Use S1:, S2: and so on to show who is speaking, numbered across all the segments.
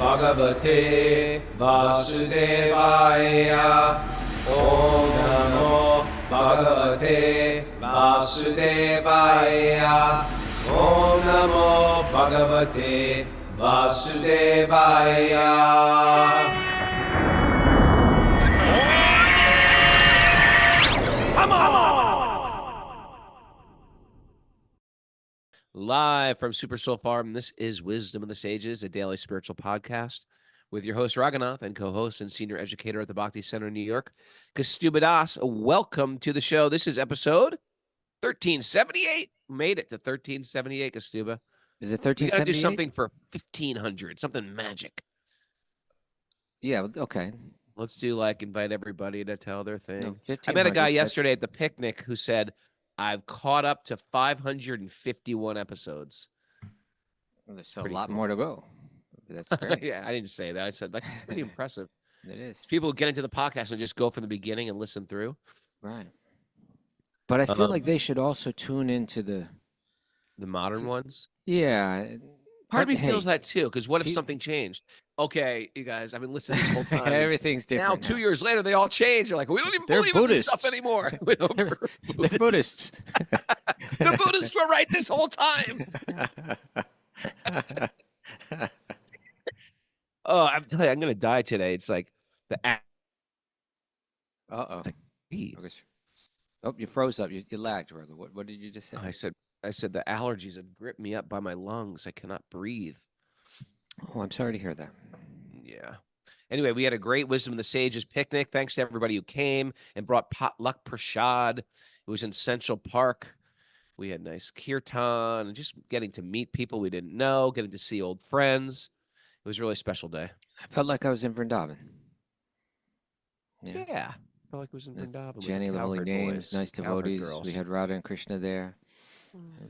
S1: Bhagavate Vasudevaya. Om Namo Bhagavate Vasudevaya. Om Namo Bhagavate Vasudevaya.
S2: Live from Super Soul Farm, this is Wisdom of the Sages, a daily spiritual podcast with your host, Raghunath, and co-host and senior educator at the Bhakti Center in New York, Kastuba Das. Welcome to the show. This is episode 1378. Made it to 1378, Kastuba.
S3: Is it 1378?
S2: We got to do something for 1500, something magic.
S3: Yeah, okay.
S2: Let's do like invite everybody to tell their thing.
S3: No,
S2: I met a guy
S3: 1500,
S2: yesterday at the picnic who said, I've caught up to 551 episodes.
S3: Well, there's still a
S2: Pretty
S3: lot
S2: cool.
S3: more to go. That's great.
S2: Yeah, I didn't say that. I said that's pretty impressive.
S3: It is.
S2: People get into the podcast and just go from the beginning and listen through.
S3: Right. But I feel like they should also tune into the
S2: modern ones.
S3: Yeah.
S2: Part of me
S3: But,
S2: feels
S3: hey,
S2: that too, because what if
S3: pe-
S2: something changed? Okay, you guys, I've been listening this whole time.
S3: Everything's
S2: now,
S3: different.
S2: 2 years later, they all change. They're like, we don't even
S3: They're
S2: believe in this stuff
S3: Buddhists.
S2: anymore.
S3: They're Buddhists.
S2: The Buddhists were right this whole time. Oh, I'm telling you, I'm going to die today. It's like the
S3: Uh-oh.
S2: allergies.
S3: Oh, you froze up. You lagged, Roger. What did you just say?
S2: I said the allergies have gripped me up by my lungs. I cannot breathe.
S3: Oh, I'm sorry to hear that.
S2: Yeah. Anyway, we had a great Wisdom of the Sages picnic. Thanks to everybody who came and brought potluck prashad. It was in Central Park. We had nice kirtan and just getting to meet people we didn't know, getting to see old friends. It was a really special day.
S3: I felt like I was in Vrindavan.
S2: Yeah. Felt like it was in Vrindavan. with
S3: Chanting the holy
S2: cowherd
S3: names,
S2: boys,
S3: nice
S2: cowherd
S3: devotees.
S2: girls.
S3: We had Radha and Krishna there.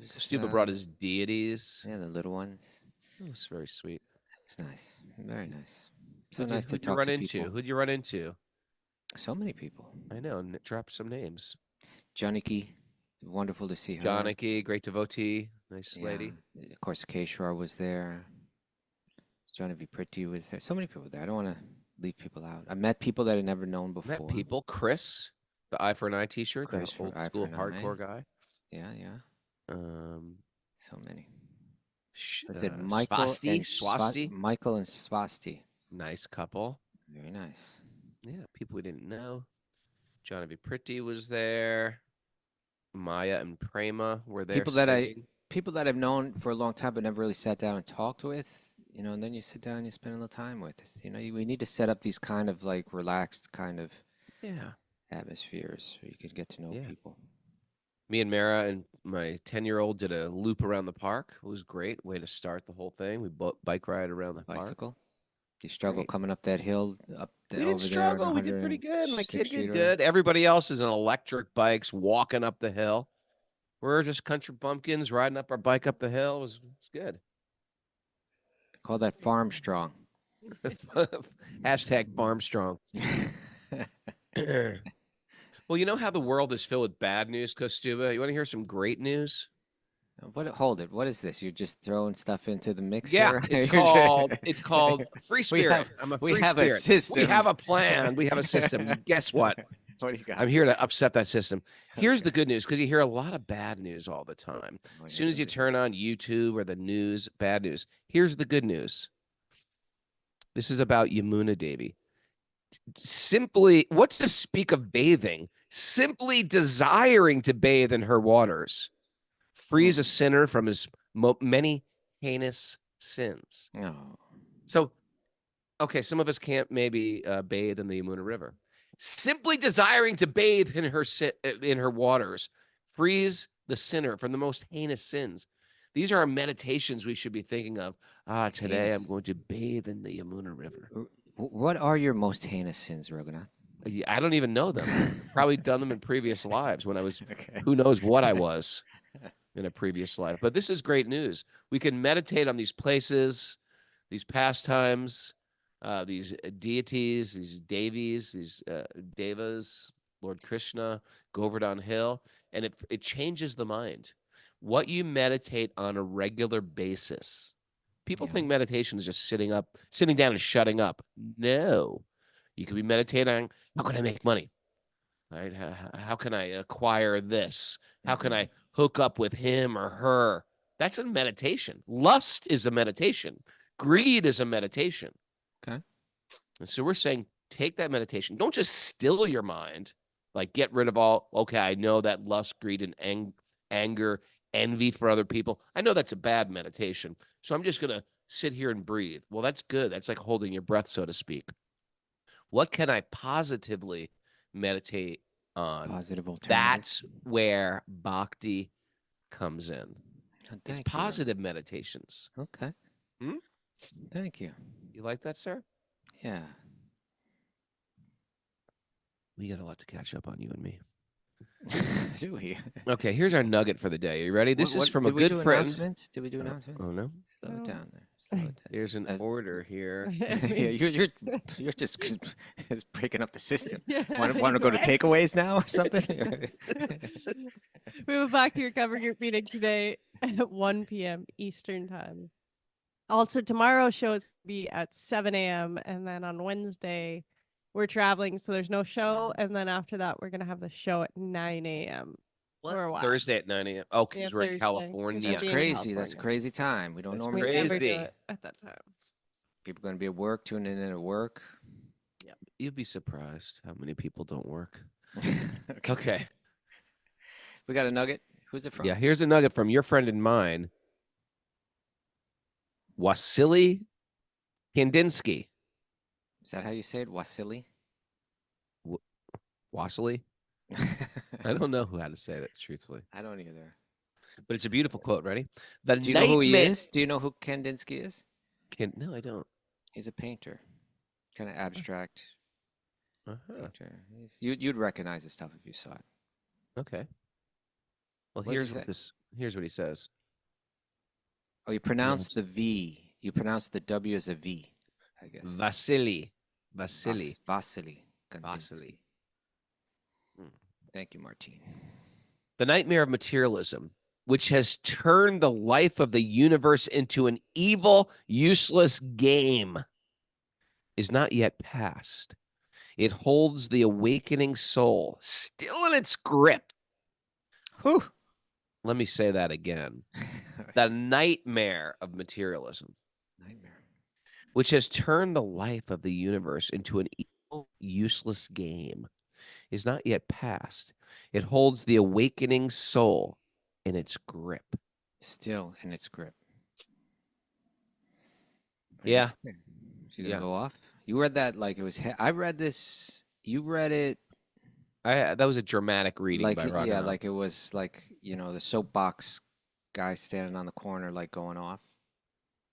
S2: Stupa brought his deities.
S3: Yeah, the little ones.
S2: It was very sweet.
S3: It's nice. Very nice. So
S2: Who'd
S3: nice to
S2: you
S3: talk
S2: run
S3: to
S2: into?
S3: people.
S2: Who'd you run into?
S3: So many people.
S2: I know. Drop some names.
S3: Janaki, wonderful to see her.
S2: Janaki, great devotee, nice lady.
S3: Of course, Keshwar was there. Janavi Priti was there. So many people there. I don't want to leave people out. I met people that I'd never known before.
S2: Met people. Chris, the Eye for an Eye T-shirt, the
S3: Chris for
S2: old
S3: Eye
S2: school
S3: for an Eye.
S2: hardcore guy.
S3: Yeah. So many. Is it Michael
S2: Swasti?
S3: and
S2: Swasti?
S3: Michael and Swasti.
S2: Nice couple.
S3: Very nice.
S2: Yeah, people we didn't know. Janavi Priti was there. Maya and Prema were there.
S3: People that I've known for a long time but never really sat down and talked with. And then you sit down and you spend a little time with us. We need to set up these kind of like relaxed kind of atmospheres where you can get to know people.
S2: Me and Mara and my 10-year-old did a loop around the park. It was great. Way to start the whole thing. We bike ride around the
S3: Bicycle.
S2: park.
S3: You struggle coming up that hill
S2: We didn't struggle.
S3: There.
S2: We did pretty good. My kid
S3: 160
S2: did
S3: or-
S2: good. Everybody else is on electric bikes walking up the hill. We're just country bumpkins riding up our bike up the hill. It was good.
S3: Call that farm strong.
S2: Hashtag farm strong. Well, you know how the world is filled with bad news, Kostuba? You want to hear some great news?
S3: Hold it. What is this? You're just throwing stuff into the mixer?
S2: Yeah, it's called free spirit. I'm a free
S3: we have
S2: spirit.
S3: a system.
S2: We have a plan. We have a system. Guess what?
S3: What do you got?
S2: I'm here to upset that system. Here's the good news, because you hear a lot of bad news all the time. As soon as you turn on YouTube or the news, bad news. Here's the good news. This is about Yamuna Devi. Simply, what's to speak of bathing? Simply desiring to bathe in her waters frees a sinner from his many heinous sins.
S3: No.
S2: So, okay, some of us can't maybe bathe in the Yamuna River. Simply desiring to bathe in her waters frees the sinner from the most heinous sins. These are our meditations we should be thinking of. Today I'm going to bathe in the Yamuna River.
S3: What are your most heinous sins, Raghunath?
S2: I don't even know them. Probably done them in previous lives when I was, who knows what I was in a previous life. But this is great news. We can meditate on these places, these pastimes, these deities, these devis, these devas, Lord Krishna, Govardhan Hill, and it changes the mind. What you meditate on a regular basis, People
S3: Yeah.
S2: think meditation is just sitting down and shutting up. No, you could be meditating. How can I make money? Right? How can I acquire this? How can I hook up with him or her? That's a meditation. Lust is a meditation. Greed is a meditation.
S3: Okay.
S2: And so we're saying, take that meditation. Don't just still your mind. Like, get rid of all, okay, I know that lust, greed, and anger, envy for other people. I know that's a bad meditation. So I'm just going to sit here and breathe. Well, that's good. That's like holding your breath, so to speak. What can I positively meditate on?
S3: Positive alternative.
S2: That's where Bhakti comes in.
S3: Oh,
S2: It's
S3: thank you.
S2: positive meditations.
S3: Okay.
S2: Hmm?
S3: Thank you.
S2: You like that, sir?
S3: Yeah.
S2: We got a lot to catch up on, you and me.
S3: Do we?
S2: Okay, here's our nugget for the day. Are you ready? This is from a good friend.
S3: Did we do announcements?
S2: Oh, no?
S3: Slow it
S4: No.
S3: down there. Slow it down.
S2: Here's an order here.
S3: Yeah, you're just breaking up the system.
S4: Yeah,
S3: Want to go to
S4: right.
S3: takeaways now or something?
S4: We have a Bhakti recovery group meeting today at 1 p.m. Eastern time. Also, tomorrow's show is be at 7 a.m. And then on Wednesday, we're traveling, so there's no show. And then after that, we're going to have the show at 9 a.m. for a while.
S2: Thursday at 9 a.m. Oh, because
S4: Yeah,
S2: we're in
S4: Thursday.
S2: California.
S3: That's
S4: Being in
S3: crazy. That's a
S4: California.
S3: crazy time. We don't
S2: That's
S3: normally
S4: We never do
S2: crazy.
S4: it at that time.
S3: People going to be at work, tuning in at work.
S2: You'd be surprised how many people don't work.
S3: Okay.
S2: Okay.
S3: We got a nugget. Who's it from?
S2: Yeah, here's a nugget from your friend and mine, Wassily Kandinsky.
S3: Is that how you say it? Wassily?
S2: Wassily? I don't know how to say that, truthfully.
S3: I don't either.
S2: But it's a beautiful quote. Ready? The
S3: Do you know who he
S2: nightmare-
S3: is? Do you know who Kandinsky is?
S2: No, I don't.
S3: He's a painter. Kind of abstract
S2: Uh-huh.
S3: painter. You'd recognize his stuff if you saw it.
S2: Okay. Well,
S3: What does he
S2: here's
S3: say?
S2: what here's what he says.
S3: Oh, you pronounce the V. You pronounce the W as a V, I guess.
S2: Wassily
S3: Wassily Kandinsky.
S2: Wassily.
S3: Thank you, Martine.
S2: The nightmare of materialism, which has turned the life of the universe into an evil, useless game, is not yet past. It holds the awakening soul still in its grip.
S3: Whew.
S2: Let me say that again. The nightmare of materialism,
S3: Nightmare.
S2: which has turned the life of the universe into an evil, useless game, is not yet past. It holds the awakening soul in its grip.
S3: Still in its grip. What do you
S2: Yeah.
S3: have to say? She's gonna
S2: Yeah.
S3: go off. You read that like it was. I read this. You read it
S2: That was a dramatic reading
S3: like
S2: by Raghunath.
S3: yeah, like it was like the soapbox guy standing on the corner like going off,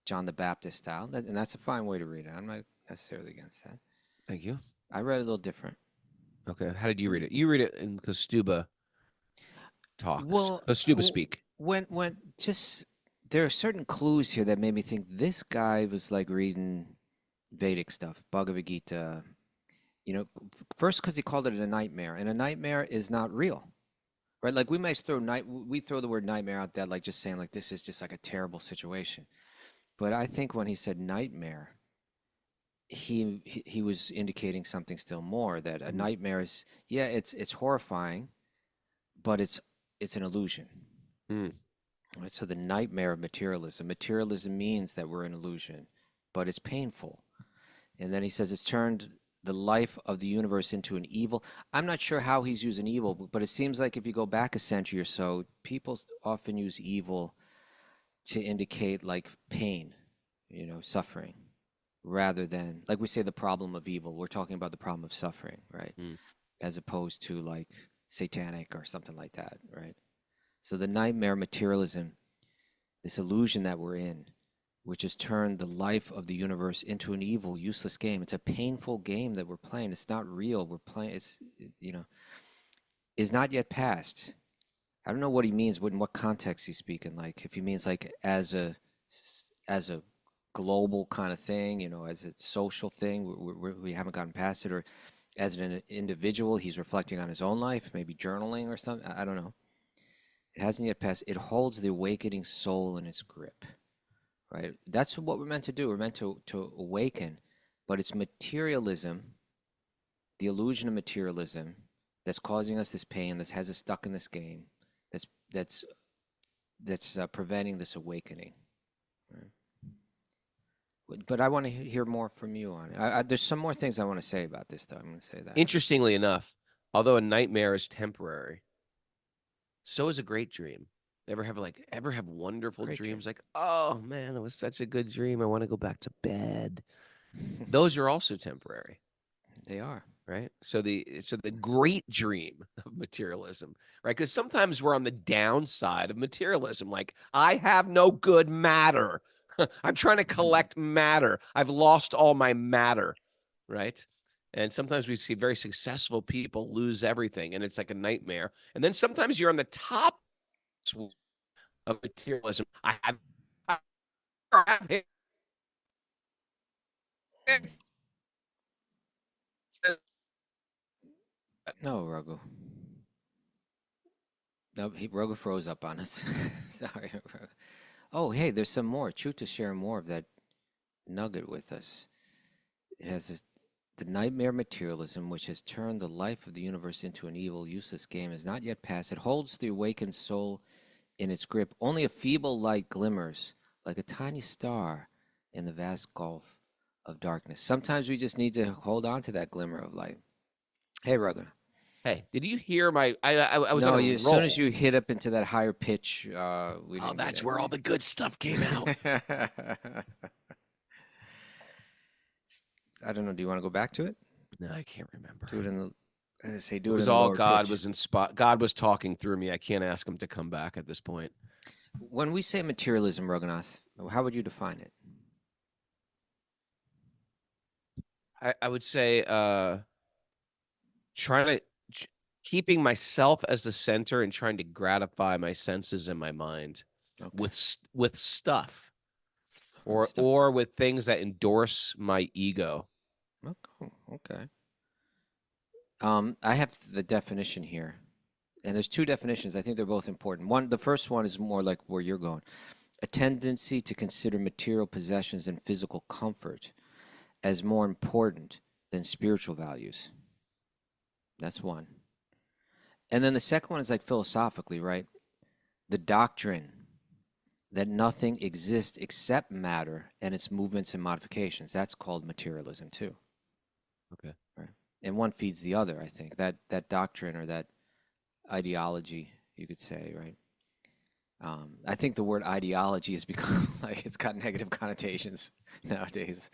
S3: John the Baptist style, and that's a fine way to read it. I'm not necessarily against that.
S2: Thank you.
S3: I read it a little different.
S2: Okay. How did you read it? You read it in Kostuba talks.
S3: Well,
S2: Kostuba speak.
S3: When just there are certain clues here that made me think this guy was like reading Vedic stuff, Bhagavad Gita. First because he called it a nightmare, and a nightmare is not real, right? Like we might we throw the word nightmare out there, like just saying like this is just like a terrible situation. But I think when he said nightmare, he was indicating something still more, that a nightmare is it's horrifying, but it's an illusion.
S2: Mm.
S3: Right? So the nightmare of materialism. Materialism means that we're an illusion, but it's painful. And then he says it's turned the life of the universe into an evil. I'm not sure how he's using evil, but it seems like if you go back a century or so, people often use evil to indicate like pain, suffering, rather than, like we say, the problem of evil. We're talking about the problem of suffering, right?
S2: Mm.
S3: As opposed to like satanic or something like that, right? So the nightmare of materialism, this illusion that we're in, which has turned the life of the universe into an evil, useless game. It's a painful game that we're playing. It's not real. We're playing, is not yet past. I don't know what he means, in what context he's speaking. Like if he means like as a global kind of thing, as a social thing, we haven't gotten past it, or as an individual, he's reflecting on his own life, maybe journaling or something. I don't know. It hasn't yet passed. It holds the awakening soul in its grip. right? That's what we're meant to do. We're meant to awaken, but it's materialism, the illusion of materialism, that's causing us this pain, that has us stuck in this game, that's that's preventing this awakening. Right? But I want to hear more from you on it. There's some more things I want to say about this, though. I'm going to say that.
S2: Interestingly enough, although a nightmare is temporary, so is a great dream. Ever have wonderful
S3: Great
S2: dreams?
S3: dream.
S2: Like, oh man, it was such a good dream. I want to go back to bed. Those are also temporary.
S3: They are.
S2: Right. So the great dream of materialism, right? Because sometimes we're on the downside of materialism. Like, I have no good matter. I'm trying to collect matter. I've lost all my matter. Right. And sometimes we see very successful people lose everything, and it's like a nightmare. And then sometimes you're on the top of materialism. I have
S3: No, Raghu. No, Raghu froze up on us. Sorry, Raghu. Oh, hey, there's some more. Chuta's sharing more of that nugget with us. It has the nightmare materialism, which has turned the life of the universe into an evil, useless game, has not yet passed. It holds the awakened soul in its grip. Only a feeble light glimmers like a tiny star in the vast gulf of darkness. Sometimes we just need to hold on to that glimmer of light. Hey, Raghu.
S2: Hey, did you hear my? I was
S3: No,
S2: on a
S3: as soon as
S2: roll.
S3: you hit up into that higher pitch, we
S2: Oh,
S3: didn't
S2: that's
S3: get
S2: where all the good stuff came out.
S3: I don't know. Do you want to go back to it?
S2: No, I can't remember.
S3: Do it in the. Say, do
S2: It
S3: it
S2: was
S3: in the
S2: all
S3: lower
S2: God
S3: pitch.
S2: was in spot. God was talking through me. I can't ask him to come back at this point.
S3: When we say materialism, Raghunath, how would you define it?
S2: I would say trying to keeping myself as the center and trying to gratify my senses and my mind
S3: Okay.
S2: with stuff
S3: Stuff.
S2: or with things that endorse my ego.
S3: Okay. I have the definition here, and there's two definitions. I think they're both important. The first one is more like where you're going: a tendency to consider material possessions and physical comfort as more important than spiritual values. That's one. And then the second one is like philosophically, right? The doctrine that nothing exists except matter and its movements and modifications. That's called materialism too.
S2: Okay.
S3: Right. And one feeds the other, I think. That doctrine or that ideology, you could say, right? I think the word ideology has become like it's got negative connotations nowadays,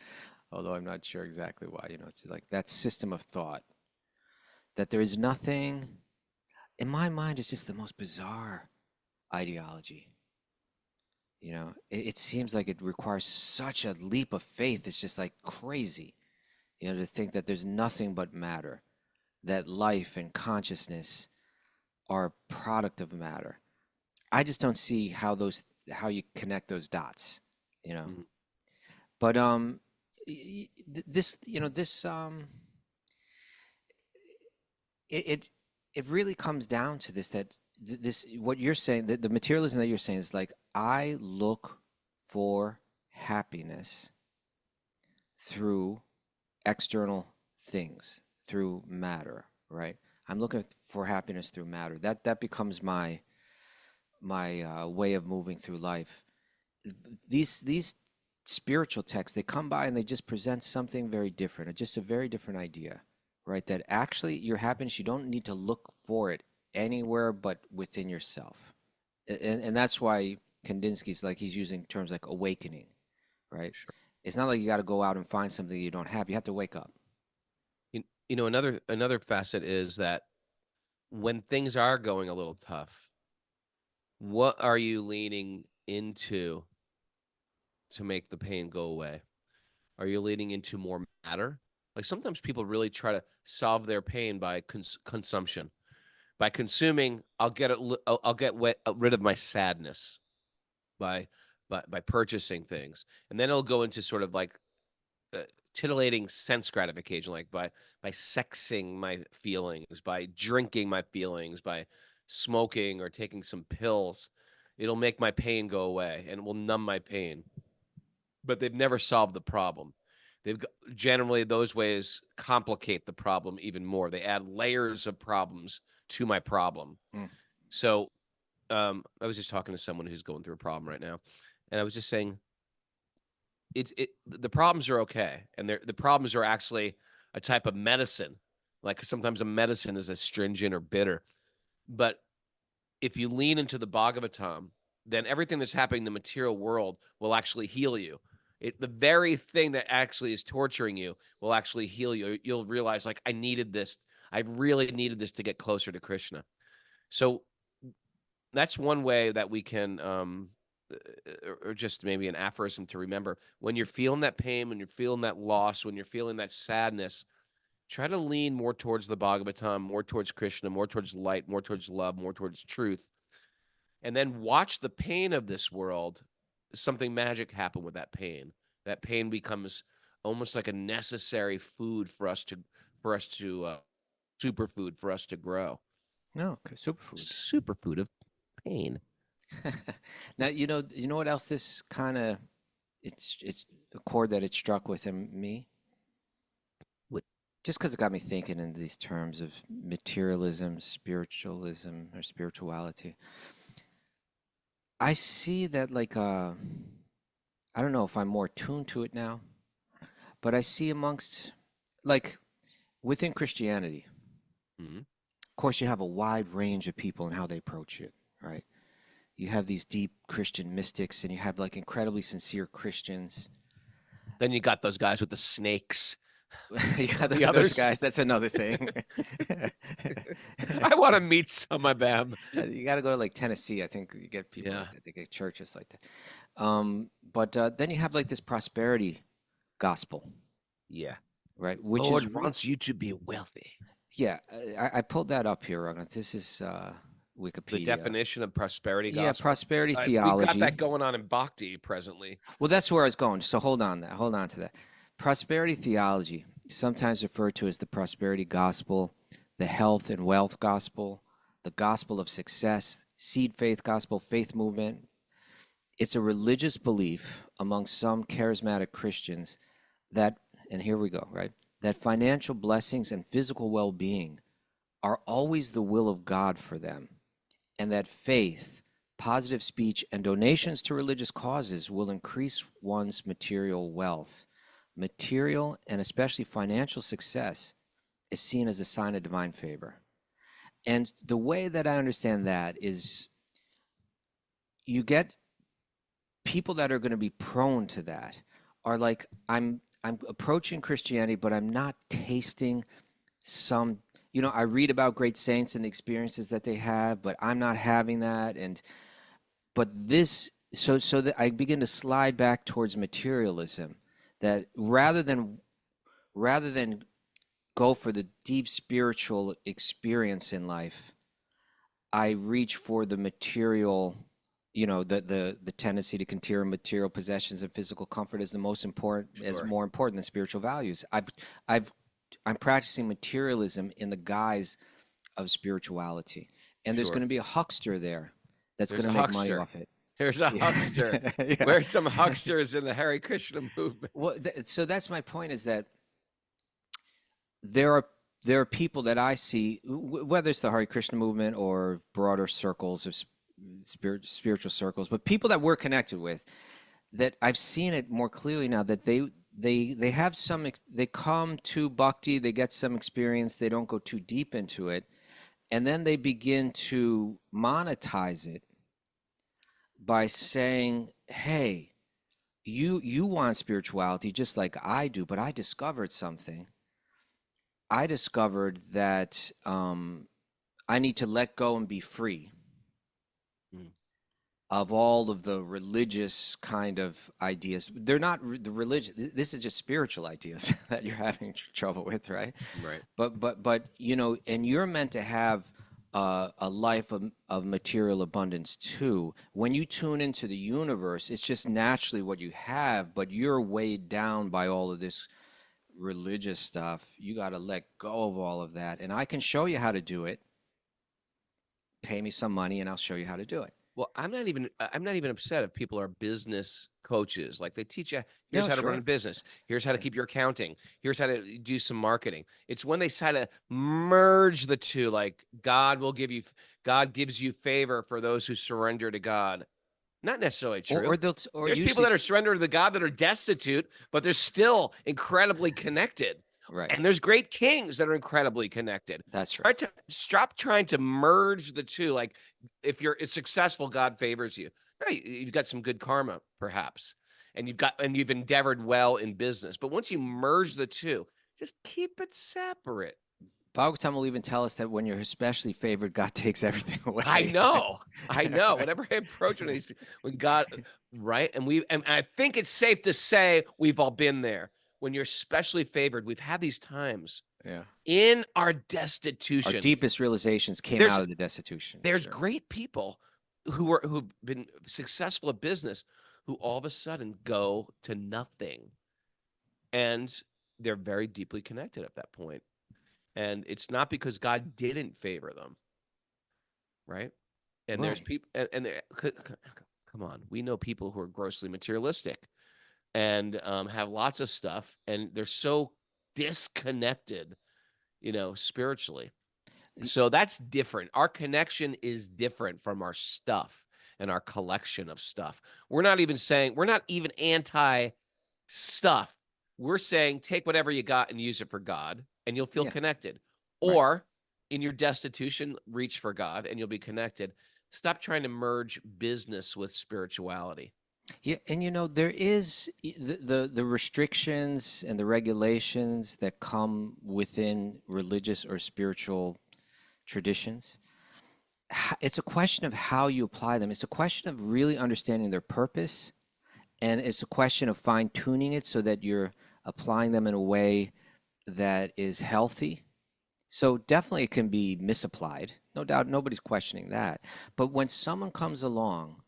S3: although I'm not sure exactly why. It's like that system of thought that there is nothing. In my mind, it's just the most bizarre ideology. It seems like it requires such a leap of faith. It's just like crazy, to think that there's nothing but matter, that life and consciousness are a product of matter. I just don't see how you connect those dots,
S2: Mm-hmm.
S3: But this it really comes down to this, that this what you're saying, the materialism that you're saying is like, I look for happiness through external things, through matter, right? I'm looking for happiness through matter. That becomes my way of moving through life. These spiritual texts, they come by and they just present something very different, just a very different idea, right? That actually your happiness, you don't need to look for it anywhere but within yourself. And that's why Kandinsky's like, he's using terms like awakening, right?
S2: Sure.
S3: It's not like you got to go out and find something you don't have. You have to wake up.
S2: Another facet is that when things are going a little tough, what are you leaning into to make the pain go away? Are you leaning into more matter? Like, sometimes people really try to solve their pain by consumption. By consuming, I'll get rid of my sadness by purchasing things, and then it'll go into sort of like titillating sense gratification, like by sexing my feelings, by drinking my feelings, by smoking or taking some pills. It'll make my pain go away and it will numb my pain. but they've never solved the problem. Generally, those ways complicate the problem even more. They add layers of problems to my problem. So I was just talking to someone who's going through a problem right now, and I was just saying, the problems are okay, and the problems are actually a type of medicine. Like sometimes a medicine is astringent or bitter, but if you lean into the Bhagavatam, then everything that's happening in the material world will actually heal you. The very thing that actually is torturing you will actually heal you. You'll realize, like, I needed this. I really needed this to get closer to Krishna. So that's one way that we can, or just maybe an aphorism to remember. When you're feeling that pain, when you're feeling that loss, when you're feeling that sadness, try to lean more towards the Bhagavatam, more towards Krishna, more towards light, more towards love, more towards truth. And then watch the pain of this world. Something magic happen with that pain. That pain becomes almost like a necessary food for us to superfood for us to grow.
S3: No, superfood.
S2: Superfood of pain.
S3: Now you know what else this kind of it's a chord that it struck within me. Just because it got me thinking in these terms of materialism, spiritualism, or spirituality. I see that like I don't know if I'm more tuned to it now, but I see amongst like within Christianity, of course you have a wide range of people and how they approach it, right? You have these deep Christian mystics and you have like incredibly sincere Christians.
S2: Then you got those guys with the snakes.
S3: Yeah, those guys, that's another thing.
S2: I want to meet some of them.
S3: You got to go to like Tennessee. I think you get people like that. They get churches like that. But then you have like this prosperity gospel.
S2: Yeah.
S3: Right.
S2: Which Lord wants you to be wealthy.
S3: Yeah. I pulled that up here, Ragnar. This is Wikipedia.
S2: The definition of prosperity gospel.
S3: Yeah, prosperity theology.
S2: We've got that going on in Bhakti presently.
S3: Well, that's where I was going. So hold on to that. Prosperity theology, sometimes referred to as the prosperity gospel, the health and wealth gospel, the gospel of success, seed faith gospel, faith movement. It's a religious belief among some charismatic Christians that, and here we go, right, that financial blessings and physical well-being are always the will of God for them, and that faith, positive speech, and donations to religious causes will increase one's material wealth. Material and especially financial success is seen as a sign of divine favor. And the way that I understand that is you get people that are going to be prone to that are like, I'm approaching Christianity, but I'm not tasting some, I read about great saints and the experiences that they have, but I'm not having that. But this, so that I begin to slide back towards materialism. That rather than go for the deep spiritual experience in life, I reach for the material, the tendency to continue material possessions and physical comfort is the most important, is more important than spiritual values. I'm practicing materialism in the guise of spirituality, and there's going to be a huckster there that's going to make money off it.
S2: Here's a huckster. Yeah. Where's some hucksters in the Hare Krishna movement?
S3: Well, so that's my point, is that there are people that I see, whether it's the Hare Krishna movement or broader circles of spiritual circles, but people that we're connected with, that I've seen it more clearly now, that they have some, they come to Bhakti, they get some experience, they don't go too deep into it, and then they begin to monetize it by saying, hey, you want spirituality just like I do, but I discovered something. I discovered that I need to let go and be free of all of the religious kind of ideas. They're not the religious. This is just spiritual ideas that you're having trouble with, right?
S2: Right.
S3: But and you're meant to have a life of material abundance too. When you tune into the universe, it's just naturally what you have, but you're weighed down by all of this religious stuff. You got to let go of all of that, and I can show you how to do it. Pay me some money and I'll show you how to do it.
S2: Well, I'm not even upset if people are business coaches. Like they teach you, here's
S3: Yeah,
S2: how to run
S3: sure.
S2: a business. Here's how to keep your accounting. Here's how to do some marketing. It's when they try to merge the two, like God gives you favor for those who surrender to God. Not necessarily true.
S3: Or
S2: There's people
S3: usually
S2: that are surrendered to the God that are destitute, but they're still incredibly connected.
S3: right.
S2: And there's great kings that are incredibly connected.
S3: That's
S2: Try
S3: right.
S2: to stop trying to merge the two. Like if you're successful, God favors you. Right, you've got some good karma, perhaps, and you've endeavored well in business. But once you merge the two, just keep it separate.
S3: Bhagavatam will even tell us that when you're especially favored, God takes everything away.
S2: I know. Whenever I approach one of these, when God, right, and I think it's safe to say we've all been there. When you're especially favored, we've had these times.
S3: Yeah.
S2: In our
S3: Our
S2: destitution,
S3: deepest realizations came
S2: There's-
S3: out of the destitution.
S2: there's
S3: Sure.
S2: great people who've been successful at business who all of a sudden go to nothing, and they're very deeply connected at that point. And it's not because God didn't favor them, right? And there's
S3: Right.
S2: people, and come on, we know people who are grossly materialistic and have lots of stuff, and they're so disconnected, spiritually. So that's different. Our connection is different from our stuff and our collection of stuff. We're not even anti stuff. We're saying take whatever you got and use it for God, and you'll feel
S3: Yeah.
S2: connected.
S3: Right.
S2: Or in your destitution, reach for God and you'll be connected. Stop trying to merge business with spirituality.
S3: Yeah, and there is the restrictions and the regulations that come within religious or spiritual traditions. It's a question of how you apply them. It's a question of really understanding their purpose, and it's a question of fine tuning it so that you're applying them in a way that is healthy. So definitely it can be misapplied, no doubt. Nobody's questioning that. But when someone comes along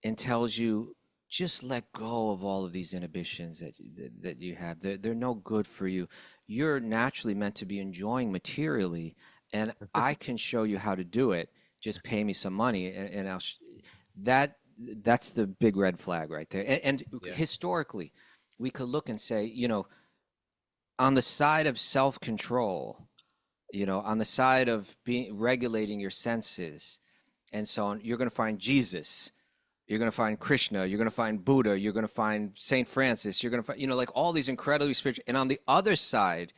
S3: and tells you, just let go of all of these inhibitions that you have. They're no good for you. You're naturally meant to be enjoying materially, and I can show you how to do it. Just pay me some money, and that's the big red flag right there. And
S2: Yeah.
S3: Historically, we could look and say, on the side of self-control, on the side of regulating your senses, and so on, you're going to find Jesus. You're going to find Krishna, you're going to find Buddha, you're going to find St. Francis, you're going to find, like all these incredibly spiritual. And on the other side,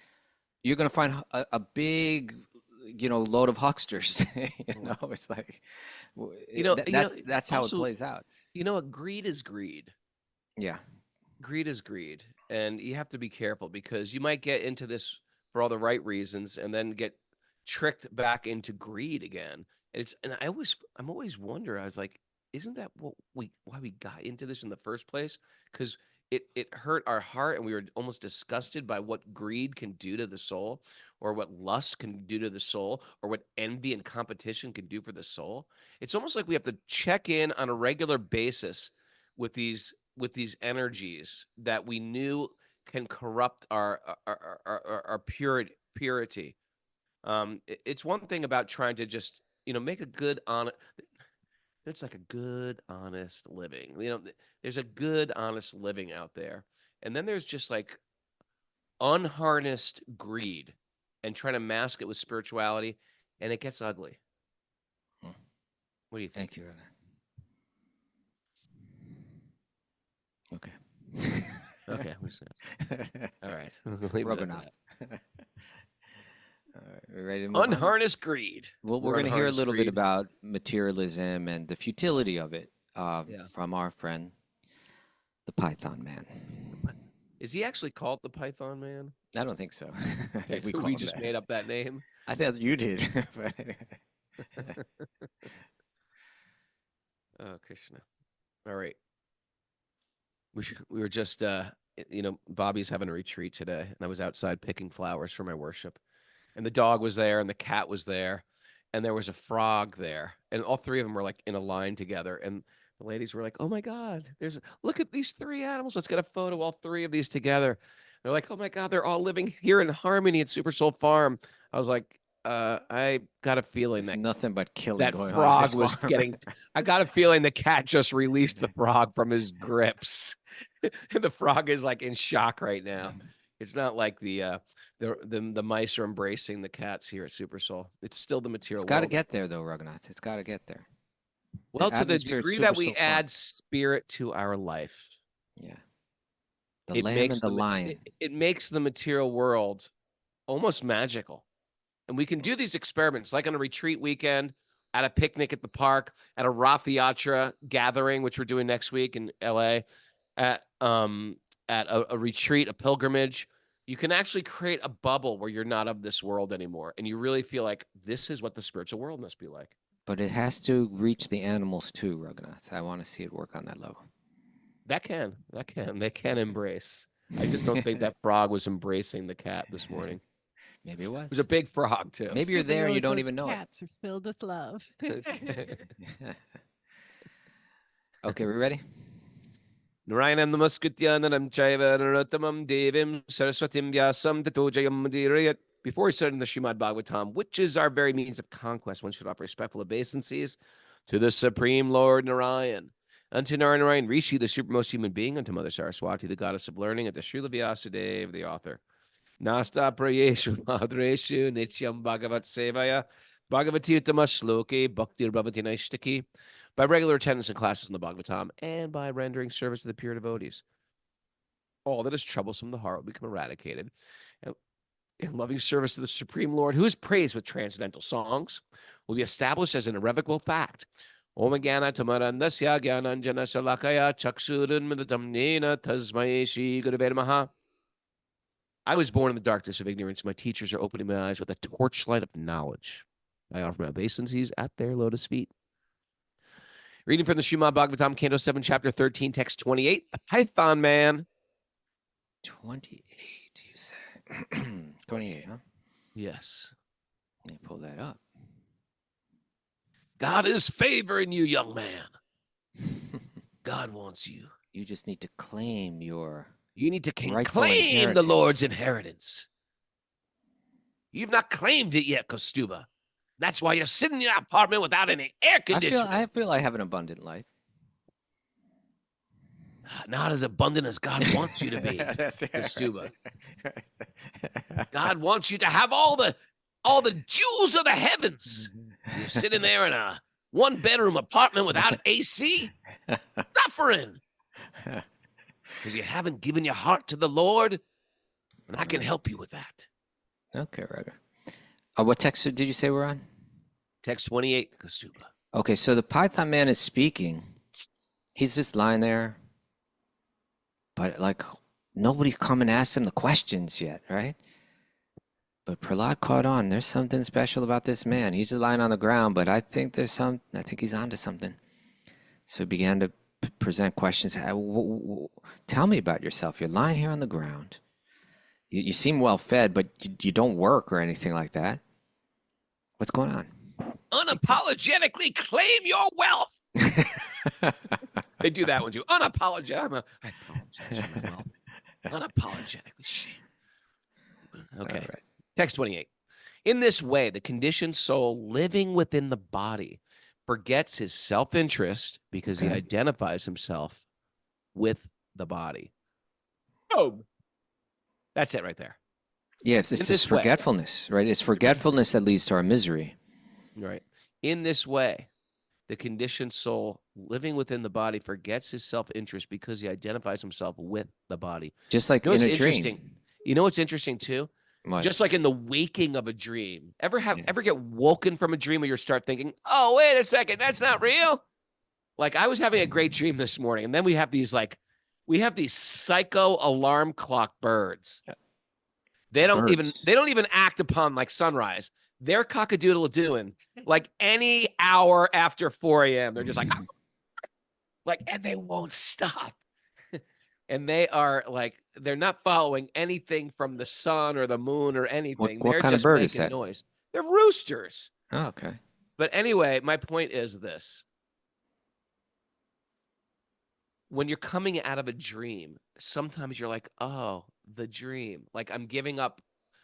S3: you're going to find a big, load of hucksters. It's like, that's how
S2: also,
S3: it plays out.
S2: Greed is greed.
S3: Yeah.
S2: Greed is greed. And you have to be careful because you might get into this for all the right reasons and then get tricked back into greed again. And I'm always wonder, I was like, isn't that why we got into this in the first place? Because it hurt our heart and we were almost disgusted by what greed can do to the soul, or what lust can do to the soul, or what envy and competition can do for the soul. It's almost like we have to check in on a regular basis with these energies that we knew can corrupt our purity. It's one thing about trying to just make a good honest. It's like a good, honest living. There's a good, honest living out there. And then there's just like unharnessed greed and trying to mask it with spirituality, and it gets ugly. What do you think?
S3: Thank you, Reverend. Okay.
S2: Okay. All right. Leave it at
S3: Rubbing off.
S2: that.
S3: All right, we ready to move on?
S2: Unharnessed greed.
S3: Well, we're going to hear a little bit about materialism and the futility of it from our friend, the Python Man.
S2: Is he actually called the Python Man?
S3: I don't think so. I think
S2: we just made up that name.
S3: I thought you did.
S2: Oh, Krishna. All right. We were just, Bobby's having a retreat today, and I was outside picking flowers for my worship. And the dog was there, and the cat was there, and there was a frog there. And all three of them were like in a line together. And the ladies were like, oh my God, look at these three animals. Let's get a photo of all three of these together. They're like, oh my God, they're all living here in harmony at Super Soul Farm. I was like, I got a feeling
S3: There's
S2: that
S3: nothing but killing
S2: that
S3: going on.
S2: frog
S3: At this
S2: was
S3: farm.
S2: getting. I got a feeling the cat just released the frog from his grips. The frog is like in shock right now. It's not like the mice are embracing the cats here at Super Soul. It's still the material
S3: It's got to
S2: world.
S3: get there, though, Raghunath. It's got to get there.
S2: Well, to the
S3: atmosphere at
S2: degree
S3: Super
S2: that we
S3: Soul Farm.
S2: add spirit to our life,
S3: Yeah. The lamb and the lion.
S2: it makes the material world almost magical. And we can do these experiments like on a retreat weekend, at a picnic at the park, at a Rath Yatra gathering, which we're doing next week in LA, at a retreat, a pilgrimage. You can actually create a bubble where you're not of this world anymore. And you really feel like this is what the spiritual world must be like.
S3: But it has to reach the animals too, Raghunath. I want to see it work on that level.
S2: They can embrace. I just don't think that frog was embracing the cat this morning.
S3: Maybe it was.
S2: It was a big frog too.
S3: Maybe you're there and you don't even know
S4: cats are filled with love.
S3: Okay, we ready?
S2: Narayanam namaskrityanam chaiva narottamam devim saraswatim vyasam tato jayam mudirayat. Before we start in the Srimad Bhagavatam, which is our very means of conquest, one should offer respectful obeisances to the Supreme Lord Narayan, unto Narayan Rishi, the supermost human being, unto Mother Saraswati, the goddess of learning, and to Srila Vyasadeva, the author. Nasta prayeshu madreshu nityam bhagavat sevaya bhagavati uttama shloke bhaktir bhavati naishtaki, by regular attendance in classes in the Bhagavatam and by rendering service to the pure devotees. All that is troublesome in the heart will become eradicated. In loving service to the Supreme Lord, who is praised with transcendental songs, will be established as an irrevocable fact. Om Gyana Tamarandasya Gyananjana Salakaya Chaksurun Midatam Nena Tasmai Shri Gurave Namaha. I was born in the darkness of ignorance. My teachers are opening my eyes with a torchlight of knowledge. I offer my obeisances at their lotus feet. Reading from the Srimad Bhagavatam, Canto 7, Chapter 13, Text 28, the Python Man.
S3: 28, you say? 28, huh?
S2: Yes.
S3: Let me pull that up.
S2: God is favoring you, young man. God wants you.
S3: You just need to claim your...
S2: You need to
S3: rightful
S2: claim the
S3: inheritance.
S2: Lord's inheritance. You've not claimed it yet, Kostuba. That's why you're sitting in your apartment without any air conditioning.
S3: I feel I have an abundant life.
S2: Not as abundant as God wants you to be, Kostuba. God wants you to have all the jewels of the heavens. You're sitting there in a one-bedroom apartment without AC, suffering. Because you haven't given your heart to the Lord, and I can help you with that.
S3: Okay, right. What text did you say we're on?
S2: Text 28, Kostuba.
S3: Okay, so the Python Man is speaking. He's just lying there. But, like, nobody's come and asked him the questions yet, right? But Prahlad caught on. There's something special about this man. He's just lying on the ground, but I think he's onto something. So he began to present questions. Tell me about yourself. You're lying here on the ground. You seem well fed, but you don't work or anything like that. What's going on?
S2: Unapologetically claim your wealth. They do that one too. Unapologetic. I apologize for my wealth. Unapologetically. Shit. Okay. Right. Text 28. In this way, the conditioned soul living within the body forgets his self-interest because he identifies himself with the body. Oh, that's it right there.
S3: Yes, it's this forgetfulness, right? It's forgetfulness that leads to our misery.
S2: Right. In this way, the conditioned soul living within the body forgets his self-interest because he identifies himself with the body.
S3: Just like in a dream.
S2: You know what's interesting too?
S3: What?
S2: Just like in the waking of a dream. Ever get woken from a dream where you start thinking, oh, wait a second, that's not real? Like I was having a great dream this morning, and then we have these psycho alarm clock birds. They don't even act upon like sunrise. They're cockadoodle doing like any hour after 4 a.m. They're just like, and they won't stop. And they are like, they're not following anything from the sun or the moon or anything.
S3: What
S2: they're
S3: kind
S2: just
S3: of bird
S2: making
S3: is that?
S2: noise. They're roosters.
S3: Oh, okay.
S2: But anyway, my point is this. When you're coming out of a dream, sometimes you're like, oh, the dream. Like I'm giving up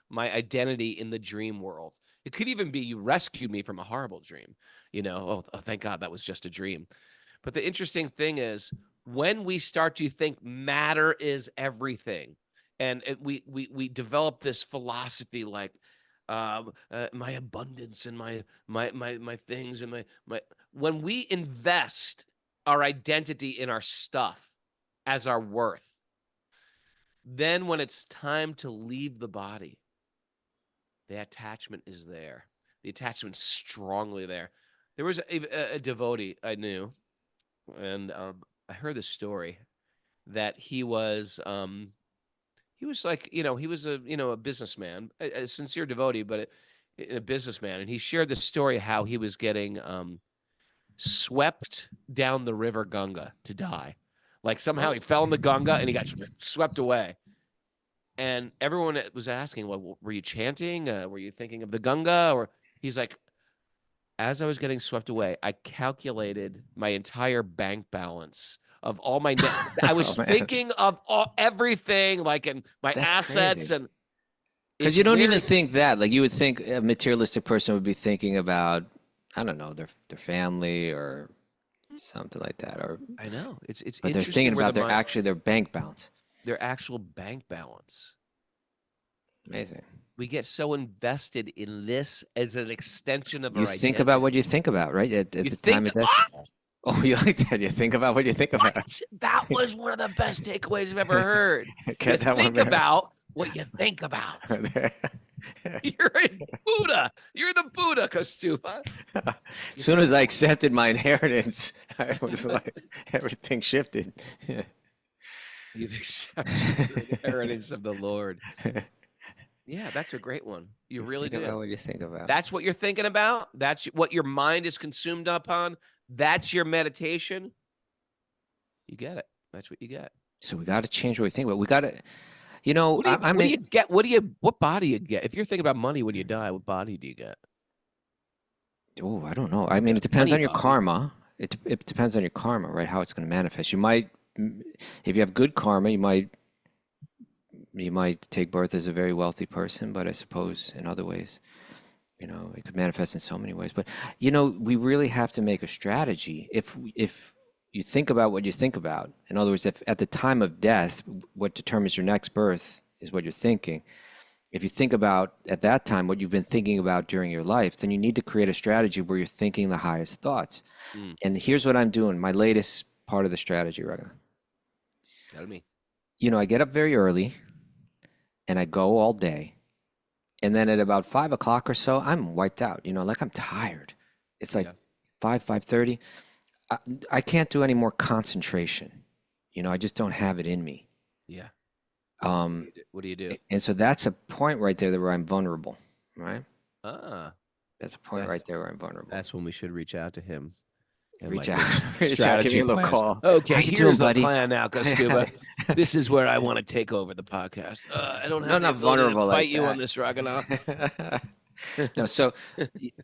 S2: my identity in the dream world. It could even be you rescued me from a horrible dream. Oh, thank God that was just a dream. But the interesting thing is when we start to think matter is everything, and we develop this philosophy like my abundance and my things and my when we invest our identity in our stuff as our worth, then when it's time to leave the body, the attachment is there. The attachment's strongly there. There was a devotee I knew, and I heard this story that he was like, he was a businessman, a sincere devotee, but a businessman. And he shared the story how he was getting swept down the river Ganga to die. Like somehow he fell in the Ganga and he got swept away. And everyone was asking, well, were you chanting? Were you thinking of the Ganga? Or he's like, as I was getting swept away, I calculated my entire bank balance of all my net. I was thinking of everything, like in my assets.
S3: Crazy.
S2: And
S3: because you don't even think that. Like you would think a materialistic person would be thinking about, I don't know, their family or something like that. Or
S2: I know it's
S3: but they're thinking about their bank balance.
S2: Their actual bank balance.
S3: Amazing.
S2: We get so invested in this as an extension of our identity.
S3: You think about what you think about, right? At the time of death. Oh, you like that? You think about what you think about.
S2: That was one of the best takeaways I've ever heard. Think about what you think about. You're a Buddha. You're the Buddha, Kastuba.
S3: As soon as I accepted my inheritance, I was like, everything shifted.
S2: You've accepted the inheritance of the Lord. Yeah, that's a great one. You really do.
S3: About what you think about.
S2: That's what you're thinking about. That's what your mind is consumed upon. That's your meditation. You get it. That's what you get.
S3: So we got to change what we think about. We got to,
S2: what do you get? What body you get? If you're thinking about money when you die, what body do you get?
S3: Oh, I don't know. I mean, it depends on your karma. It depends on your karma, right? How it's going to manifest. You might, if you have good karma, you might take birth as a very wealthy person, but I suppose in other ways, it could manifest in so many ways. But, we really have to make a strategy. If you think about what you think about, in other words, if at the time of death, what determines your next birth is what you're thinking. If you think about at that time what you've been thinking about during your life, then you need to create a strategy where you're thinking the highest thoughts. And here's what I'm doing. My latest part of the strategy, Ragnar.
S2: Tell me. I get up very early. And I go all day. And then at about 5 o'clock or so, I'm wiped out, like I'm tired. It's like 5:30. I can't do any more concentration. I just don't have it in me. Yeah.
S3: What do you do? And so that's a point right there where I'm vulnerable, right? That's a point right there where I'm vulnerable.
S2: That's when we should reach out to him.
S3: Reach out. Give me a little call.
S2: Okay, here's the plan now, Kastuba. This is where I want to take over the podcast. I don't have the ability to fight you on this, Raghunath.
S3: No, so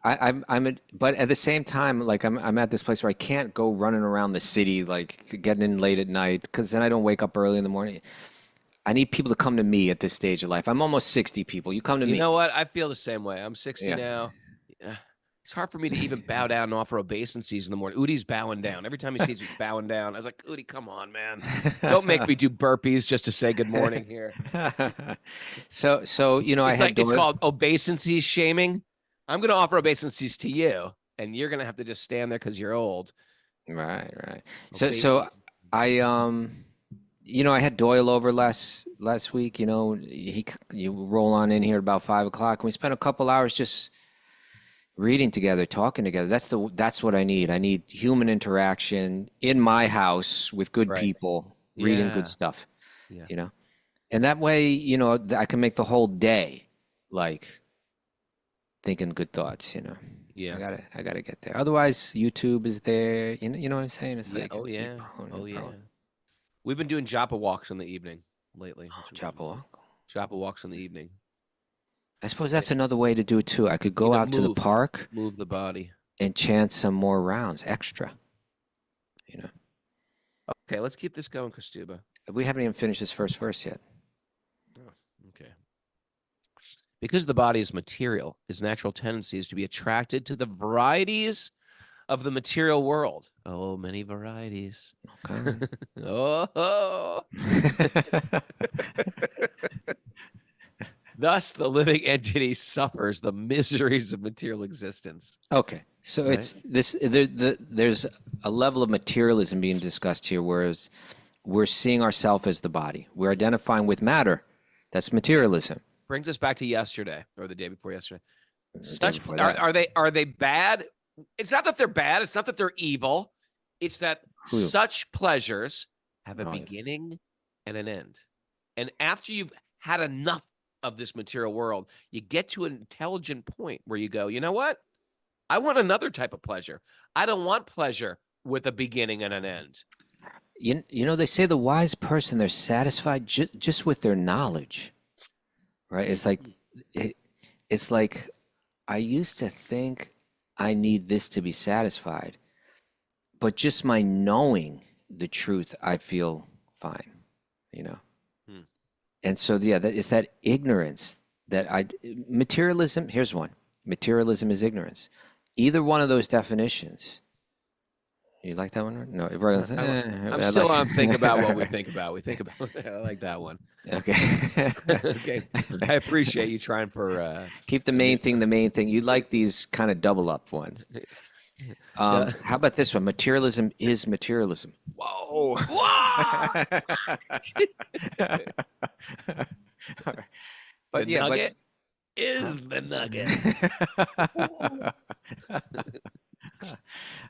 S3: but at the same time, like I'm at this place where I can't go running around the city, like getting in late at night, because then I don't wake up early in the morning. I need people to come to me at this stage of life. I'm almost 60 people. You come to me.
S2: You know what? I feel the same way. I'm 60 now. It's hard for me to even bow down and offer obeisances in the morning. Udi's bowing down. Every time he sees me bowing down, I was like, Udi, come on, man. Don't make me do burpees just to say good morning here.
S3: So
S2: it's called obeisances shaming. I'm going to offer obeisances to you, and you're going to have to just stand there because you're old.
S3: Right. So I I had Doyle over last week. You roll on in here at about 5 o'clock, and we spent a couple hours just reading together, talking together. That's what I need. I need human interaction in my house with good people, reading good stuff. And that way, I can make the whole day like thinking good thoughts.
S2: Yeah,
S3: I gotta get there. Otherwise, YouTube is there. You know what I'm saying? It's like
S2: We've been doing japa walks in the evening lately.
S3: Japa
S2: walks in the evening.
S3: I suppose that's another way to do it too. I could go out to the park,
S2: move the body,
S3: and chant some more rounds, extra.
S2: Okay, let's keep this going, Kastuba.
S3: We haven't even finished this first verse yet.
S2: Oh, okay. Because the body is material, his natural tendency is to be attracted to the varieties of the material world. Oh, many varieties.
S3: Okay.
S2: Oh. Thus, the living entity suffers the miseries of material existence.
S3: Okay, so
S2: Right.
S3: it's this. There's a level of materialism being discussed here, whereas we're seeing ourselves as the body. We're identifying with matter. That's materialism.
S2: Brings us back to yesterday or the day before yesterday.
S3: The day
S2: Such
S3: before that.
S2: are they bad? It's not that they're bad. It's not that they're evil. It's that
S3: Who?
S2: such pleasures have a
S3: Oh, yeah.
S2: beginning and an end. And after you've had enough of this material world, you get to an intelligent point where you go, you know what? I want another type of pleasure. I don't want pleasure with a beginning and an end.
S3: You know, they say the wise person, they're satisfied just with their knowledge, right? It's like I used to think I need this to be satisfied, but just my knowing the truth, I feel fine, you know?
S2: Hmm.
S3: And so, yeah, it's that ignorance that materialism, here's one. Materialism is ignorance. Either one of those definitions. You like that one? No,
S2: I'm still on think about what we think about. We think about I like that one.
S3: Okay.
S2: Okay. I appreciate you trying for
S3: Keep the main thing the main thing. You like these kind of double up ones. How about this one? Materialism is materialism. Whoa.
S2: Whoa!
S3: But
S2: The
S3: yeah,
S2: nugget is the nugget.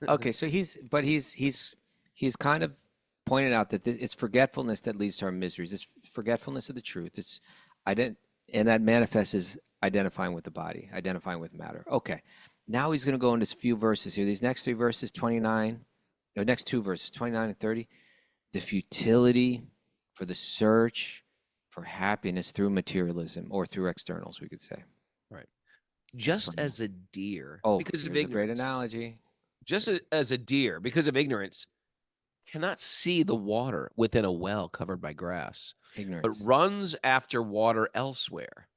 S3: Okay, so he's kind of pointed out that it's forgetfulness that leads to our miseries. It's forgetfulness of the truth. And that manifests as identifying with the body, identifying with matter. Okay, now he's going to go into a few verses here. These next 3 verses, 29, the next 2 verses, 29 and 30, the futility for the search for happiness through materialism or through externals, we could say.
S2: Right. Just as a deer, because of
S3: here's a great
S2: ignorance.
S3: analogy.
S2: Just as a deer, because of ignorance, cannot see the water within a well covered by grass,
S3: Ignorance.
S2: but runs after water elsewhere.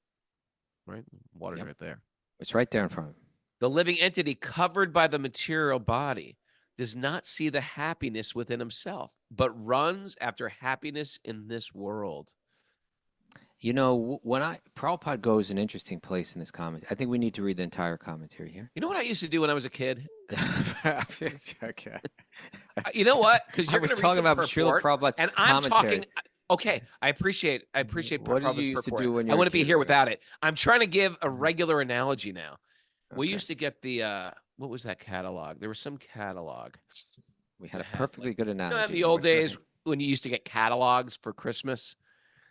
S2: Right? Water's
S3: Yep.
S2: right there.
S3: It's right there in front of him.
S2: The living entity covered by the material body does not see the happiness within himself, but runs after happiness in this world.
S3: You know, when Prabhupada goes an interesting place in this comment. I think we need to read the entire commentary here.
S2: You know what I used to do when I was a kid?
S3: Okay.
S2: You know what? Because
S3: I
S2: you're
S3: was
S2: going to
S3: talking
S2: read
S3: about Srila Prabhupada's
S2: and I'm
S3: commentary.
S2: talking. Okay, I appreciate
S3: What did you
S2: Prabhupada's
S3: used to
S2: purport.
S3: do when you
S2: I
S3: were a
S2: wouldn't be
S3: kid,
S2: here
S3: right?
S2: without it. I'm trying to give a regular analogy now. We
S3: Okay.
S2: used to get the what was that catalog? There was some catalog.
S3: We had a
S2: that had,
S3: perfectly
S2: like,
S3: good
S2: You know,
S3: analogy.
S2: in the old days when you used to get catalogs for Christmas,